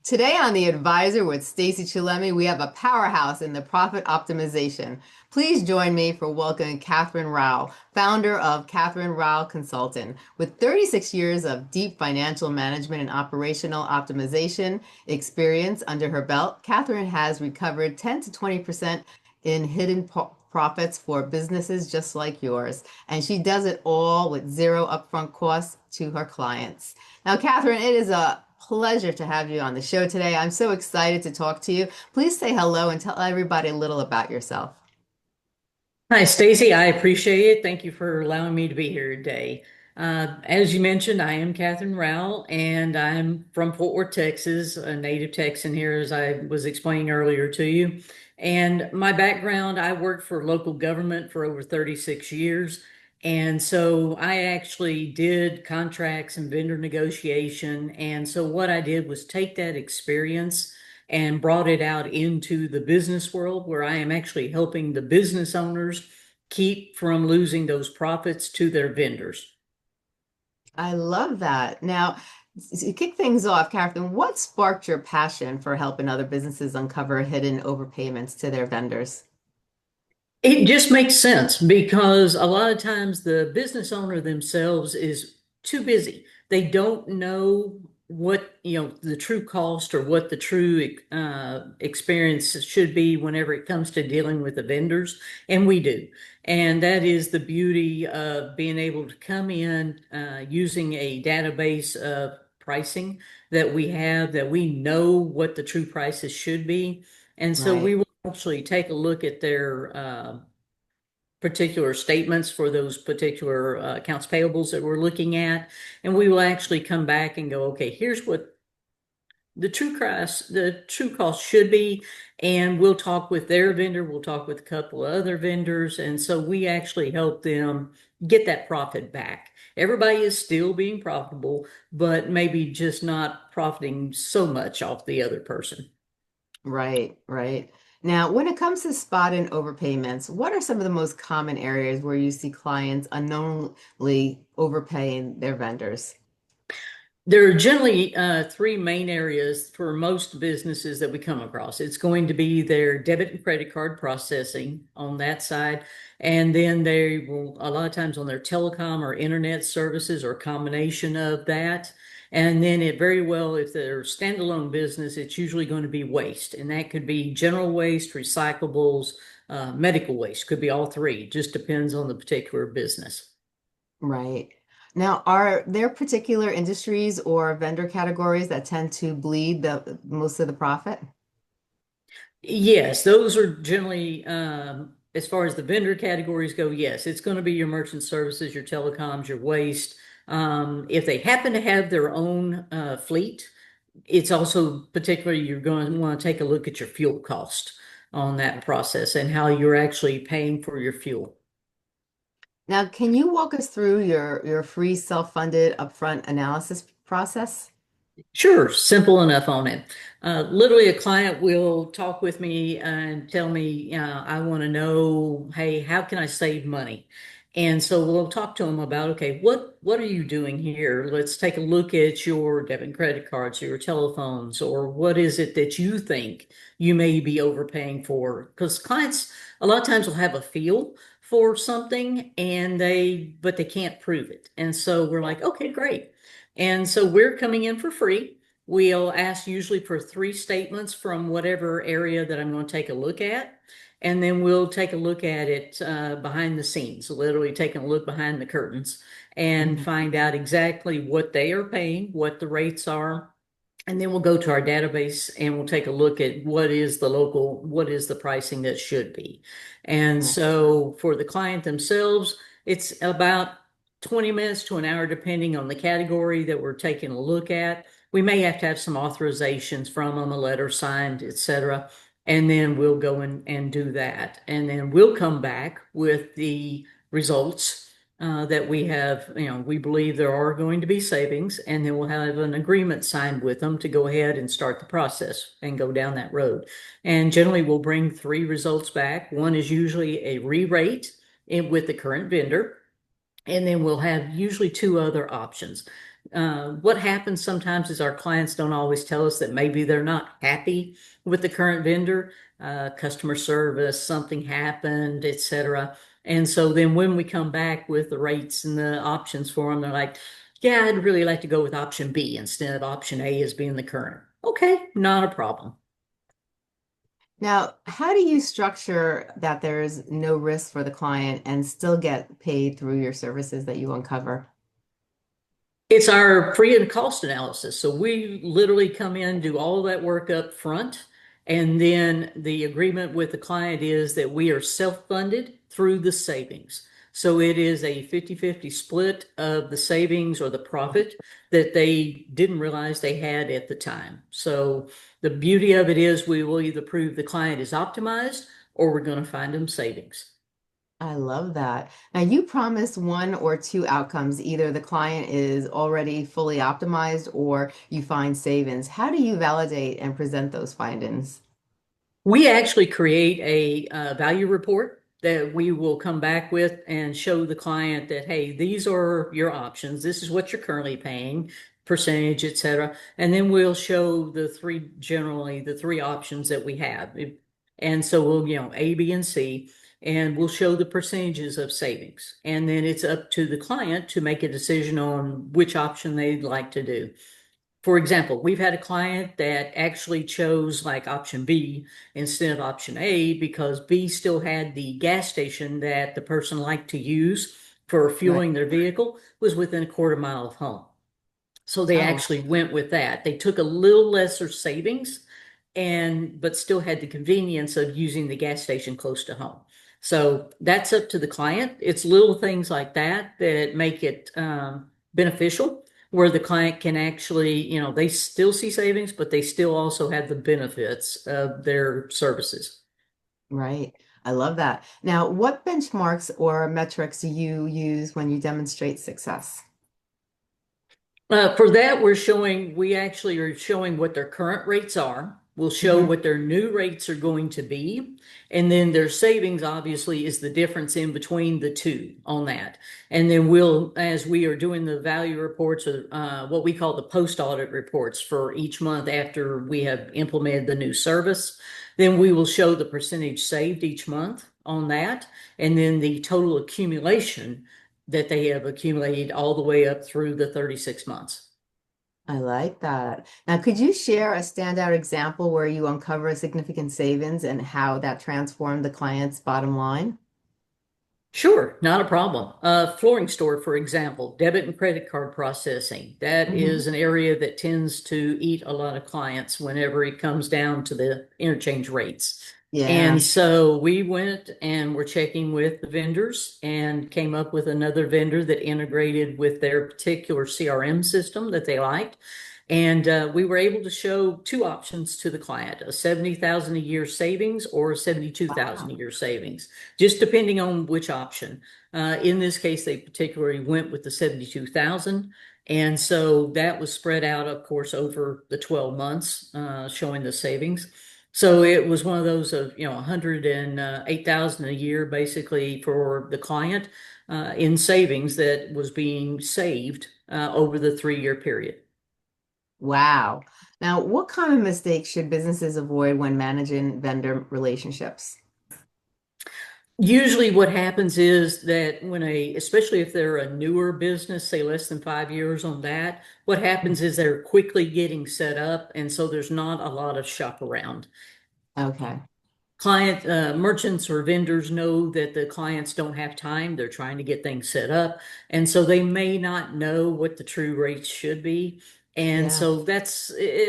Today on The Advisor with Stacey Chillemi, we have a powerhouse in the profit optimization. Please join me for welcoming Kathryn Rowell, founder of Kathryn Rowell Consulting. With 36 years of deep financial management and operational optimization experience under her belt, Kathryn has recovered 10 to 20% in hidden profits for businesses just like yours. And she does it all with zero upfront costs to her clients. Now, Kathryn, it is a pleasure to have you on the show today. I'm so excited to talk to you. Please say hello and tell everybody a little about yourself. Hi, Stacey. I appreciate it. Thank you for allowing me to be here today. As you mentioned, I am Kathryn Rowell, and I'm from Fort Worth, Texas, a native Texan here, as I was explaining earlier to you. And my background, I worked for local government for over 36 years. And so I actually did contracts and vendor negotiation. And so what I did was take that experience and brought it out into the business world where I am actually helping the business owners keep from losing those profits to their vendors. I love that. Now, to kick things off, Kathryn, what sparked your passion for helping other businesses uncover hidden overpayments to their vendors? It just makes sense because a lot of times the business owner themselves is too busy. They don't know what, the true cost or what the true experience should be whenever it comes to dealing with the vendors, and we do. And that is the beauty of being able to come in using a database of pricing that we have, that we know what the true prices should be. And so we Right. will actually take a look at their particular statements for those particular accounts payables that we're looking at, and we will actually come back and go, okay, here's what the true cost should be, and we'll talk with their vendor, we'll talk with a couple of other vendors, and so we actually help them get that profit back. Everybody is still being profitable, but maybe just not profiting so much off the other person. Right, right. Now, when it comes to spot and overpayments, what are some of the most common areas where you see clients unknowingly overpaying their vendors? There are generally three main areas for most businesses that we come across. It's going to be their debit and credit card processing on that side. And then they will, a lot of times on their telecom or internet services or a combination of that. And then it very well, if they're standalone business, it's usually going to be waste. And that could be general waste, recyclables, medical waste, could be all three. Just depends on the particular business. Right. Now, are there particular industries or vendor categories that tend to bleed the most of the profit? Yes, those are generally, as far as the vendor categories go, yes, it's going to be your merchant services, your telecoms, your waste. If they happen to have their own fleet, it's also particularly you're going to want to take a look at your fuel cost on that process and how you're actually paying for your fuel. Now, can you walk us through your free self-funded upfront analysis process? Sure, simple enough on it. Literally, a client will talk with me and tell me, I want to know, hey, how can I save money? And so we'll talk to them about, okay, what are you doing here? Let's take a look at your debit and credit cards, your telephones, or what is it that you think you may be overpaying for? Because clients a lot of times will have a feel for something but they can't prove it. And so we're like, okay, great. And so we're coming in for free. We'll ask usually for three statements from whatever area that I'm going to take a look at. And then we'll take a look at it behind the scenes, literally taking a look behind the curtains and Mhm. find out exactly what they are paying, what the rates are. And then we'll go to our database and we'll take a look at what is the pricing that should be. And Right. so for the client themselves, it's about 20 minutes to an hour, depending on the category that we're taking a look at. We may have to have some authorizations from them, a letter signed, etc. And then we'll go in and do that. And then we'll come back with the results that we have, we believe there are going to be savings, and then we'll have an agreement signed with them to go ahead and start the process and go down that road. And generally, we'll bring three results back. One is usually a re-rate with the current vendor, and then we'll have usually two other options. what happens sometimes is our clients don't always tell us that maybe they're not happy with the current vendor, customer service, something happened, etc. And so then when we come back with the rates and the options for them, they're like, yeah, I'd really like to go with option B instead of option A as being the current. Okay, not a problem. Now, how do you structure that there's no risk for the client and still get paid through your services that you uncover? It's our free and cost analysis. So we literally come in, do all of that work up front, and then the agreement with the client is that we are self-funded through the savings. So it is a 50-50 split of the savings or the profit that they didn't realize they had at the time. So the beauty of it is we will either prove the client is optimized or we're going to find them savings. I love that. Now, you promise one or two outcomes. Either the client is already fully optimized or you find savings. How do you validate and present those findings? We actually create a value report that we will come back with and show the client that, hey, these are your options. This is what you're currently paying, percentage, et cetera. And then we'll show generally the three options that we have. And so we'll, A, B, and C, and we'll show the percentages of savings. And then it's up to the client to make a decision on which option they'd like to do. For example, we've had a client that actually chose like option B instead of option A because B still had the gas station that the person liked to use for Right. fueling their vehicle was within a quarter mile of home. So they Oh, actually went with that. They took a little lesser savings but still had the convenience of using the gas station close to home. So that's up to the client. It's little things like that that make it beneficial, where the client can actually, they still see savings, but they still also have the benefits of their services. right. I love that. Now, what benchmarks or metrics do you use when you demonstrate success? For that, we actually are showing what their current rates are. We'll show Hmm. what their new rates are going to be. And then their savings obviously is the difference in between the two on that. And then as we are doing the value reports or what we call the post audit reports for each month after we have implemented the new service, then we will show the percentage saved each month on that. And then the total accumulation that they have accumulated all the way up through the 36 months. I like that. Now, could you share a standout example where you uncover a significant savings and how that transformed the client's bottom line? Sure, not a problem. Flooring store, for example, debit and credit card processing. That Hmm. is an area that tends to eat a lot of clients whenever it comes down to the interchange rates. Yeah. And so we went and were checking with the vendors and came up with another vendor that integrated with their particular CRM system that they liked. And we were able to show two options to the client, a 70,000 a year savings or a 72,000 a Wow. year savings, just depending on which option. In this case, they particularly went with the 72,000. And so that was spread out, of course, over the 12 months, showing the savings. So it was one of those of, 108,000 a year basically for the client in savings that was being saved over the 3-year period. Wow. Now, what common mistakes should businesses avoid when managing vendor relationships? Usually what happens is that especially if they're a newer business, say less than 5 years on that, what happens is they're quickly getting set up. And so there's not a lot of shop around. Okay. Merchants or vendors know that the clients don't have time. They're trying to get things set up. And so they may not know what the true rates should be. And Yeah. so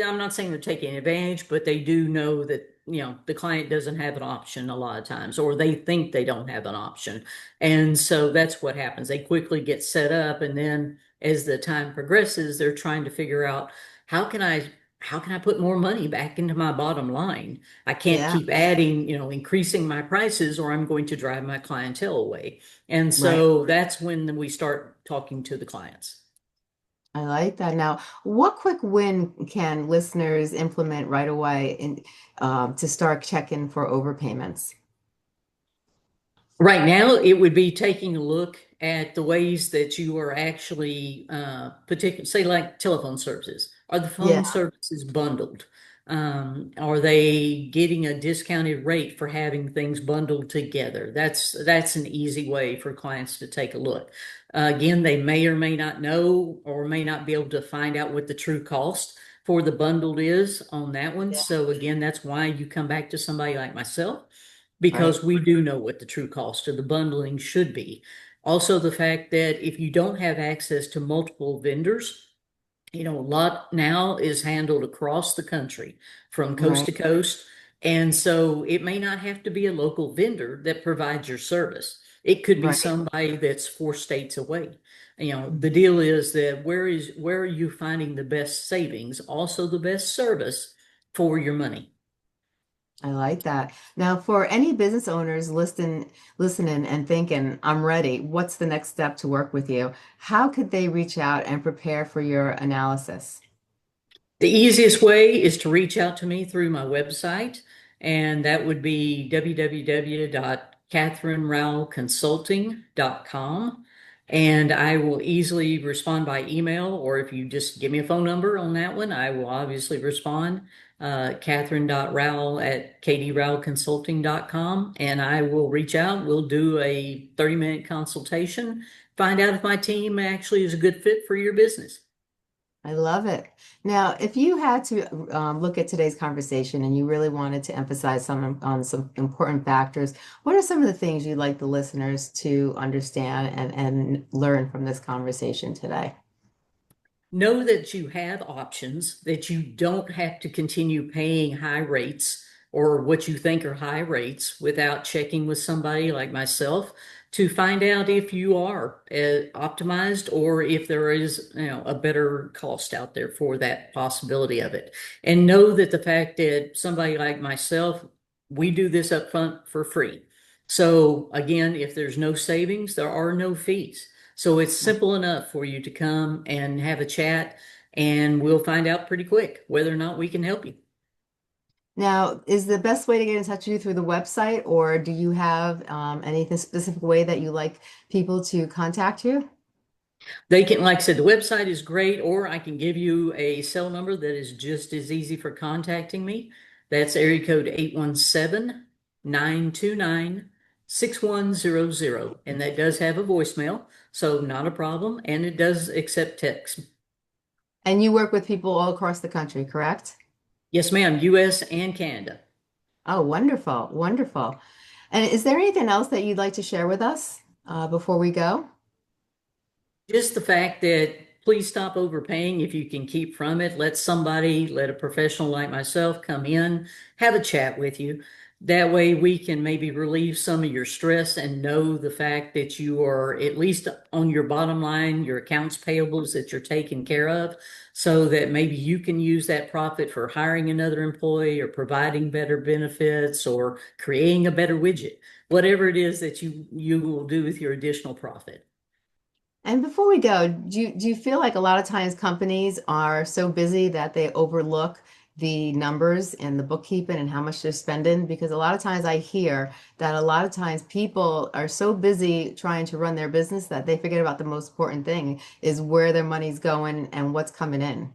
I'm not saying they're taking advantage, but they do know that, the client doesn't have an option a lot of times, or they think they don't have an option. And so that's what happens. They quickly get set up. And then as the time progresses, they're trying to figure out how can I, how can I put more money back into my bottom line? I can't Yeah. keep adding, increasing my prices or I'm going to drive my clientele away. And Right. so that's when we start talking to the clients. I like that. Now, what quick win can listeners implement right away to start checking for overpayments? Right now, it would be taking a look at the ways that you are actually, particular, say like telephone services. Are the phone Yeah, services bundled? Are they getting a discounted rate for having things bundled together? That's an easy way for clients to take a look. Again, they may or may not know or may not be able to find out what the true cost for the bundled is on that one. yeah, So again, that's why you come back to somebody like myself right, because we do know what the true cost of the bundling should be. Also, the fact that if you don't have access to multiple vendors, a lot now is handled across the country from coast right, to coast. And so it may not have to be a local vendor that provides your service. It could be right. somebody that's 4 states away. The deal is that where are you finding the best savings, also the best service for your money? I like that. Now, for any business owners listening and thinking, I'm ready, what's the next step to work with you? How could they reach out and prepare for your analysis? The easiest way is to reach out to me through my website, and that would be www.kathrynrowellconsulting.com. And I will easily respond by email, or if you just give me a phone number on that one, I will obviously respond. Kathryn.rowell@kdrowellconsulting.com, and I will reach out. We'll do a 30-minute consultation, find out if my team actually is a good fit for your business. I love it. Now, if you had to look at today's conversation and you really wanted to emphasize some important factors, what are some of the things you'd like the listeners to understand and learn from this conversation today? Know that you have options, that you don't have to continue paying high rates or what you think are high rates without checking with somebody like myself to find out if you are optimized or if there is, a better cost out there for that possibility of it. And know that the fact that somebody like myself, we do this up front for free. So again, if there's no savings, there are no fees. So it's simple enough for you to come and have a chat, and we'll find out pretty quick whether or not we can help you. Now, is the best way to get in touch with you through the website, or do you have anything specific way that you like people to contact you? They can, like I said, the website is great, or I can give you a cell number that is just as easy for contacting me. That's area code 817-929-6100. And that does have a voicemail, so not a problem. And it does accept text. And you work with people all across the country, correct? Yes, ma'am, US and Canada. Oh, wonderful, wonderful. And is there anything else that you'd like to share with us before we go? Just the fact that please stop overpaying if you can keep from it. Let a professional like myself come in, have a chat with you. That way we can maybe relieve some of your stress and know the fact that you are at least on your bottom line, your accounts payables that you're taking care of, so that maybe you can use that profit for hiring another employee or providing better benefits or creating a better widget, whatever it is that you will do with your additional profit. And before we go, do you feel like a lot of times companies are so busy that they overlook the numbers and the bookkeeping and how much they're spending? Because a lot of times I hear that a lot of times people are so busy trying to run their business that they forget about the most important thing is where their money's going and what's coming in.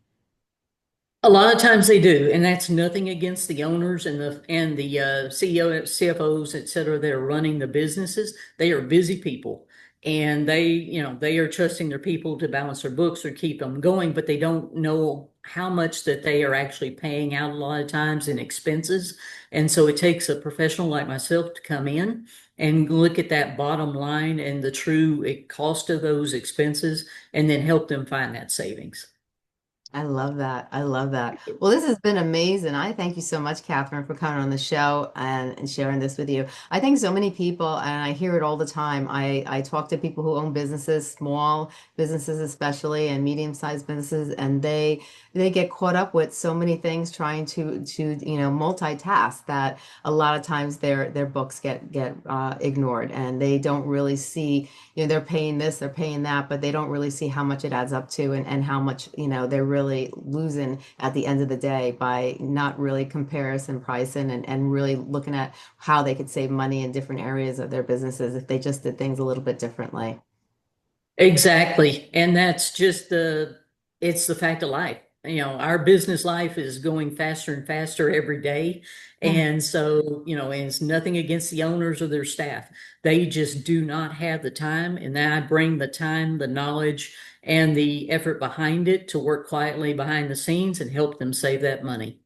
A lot of times they do, and that's nothing against the owners and the CEO, CFOs, et cetera, that are running the businesses. They are busy people, and they are trusting their people to balance their books or keep them going, but they don't know how much that they are actually paying out a lot of times in expenses. And so it takes a professional like myself to come in and look at that bottom line and the true cost of those expenses, and then help them find that savings. I love that. I love that. Well, this has been amazing. I thank you so much, Catherine, for coming on the show and sharing this with you. I think so many people, and I hear it all the time. I talk to people who own businesses, small businesses especially, and medium-sized businesses, and they get caught up with so many things trying to multitask that a lot of times their books get ignored, and they don't really see, they're paying this, they're paying that, but they don't really see how much it adds up to and how much, they're really really losing at the end of the day by not really comparison pricing and really looking at how they could save money in different areas of their businesses if they just did things a little bit differently. Exactly. And that's just it's the fact of life. Our business life is going faster and faster every day. And so, and it's nothing against the owners or their staff. They just do not have the time. And then I bring the time, the knowledge, and the effort behind it to work quietly behind the scenes and help them save that money.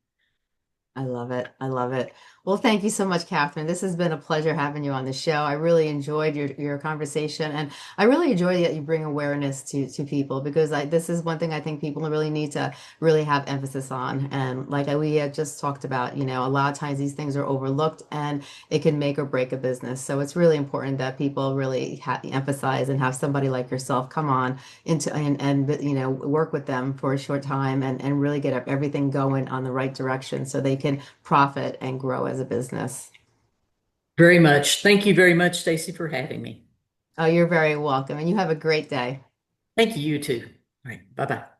I love it. I love it. Well, thank you so much, Kathryn. This has been a pleasure having you on the show. I really enjoyed your conversation, and I really enjoy that you bring awareness to people because this is one thing I think people really need to really have emphasis on. And like we had just talked about, a lot of times these things are overlooked, and it can make or break a business. So it's really important that people really emphasize and have somebody like yourself come on into and work with them for a short time and really get everything going on the right direction so they can profit and grow as a business. Very much. Thank you very much, Stacy, for having me. Oh, you're very welcome, and you have a great day. Thank you, you too. All right. Bye-bye.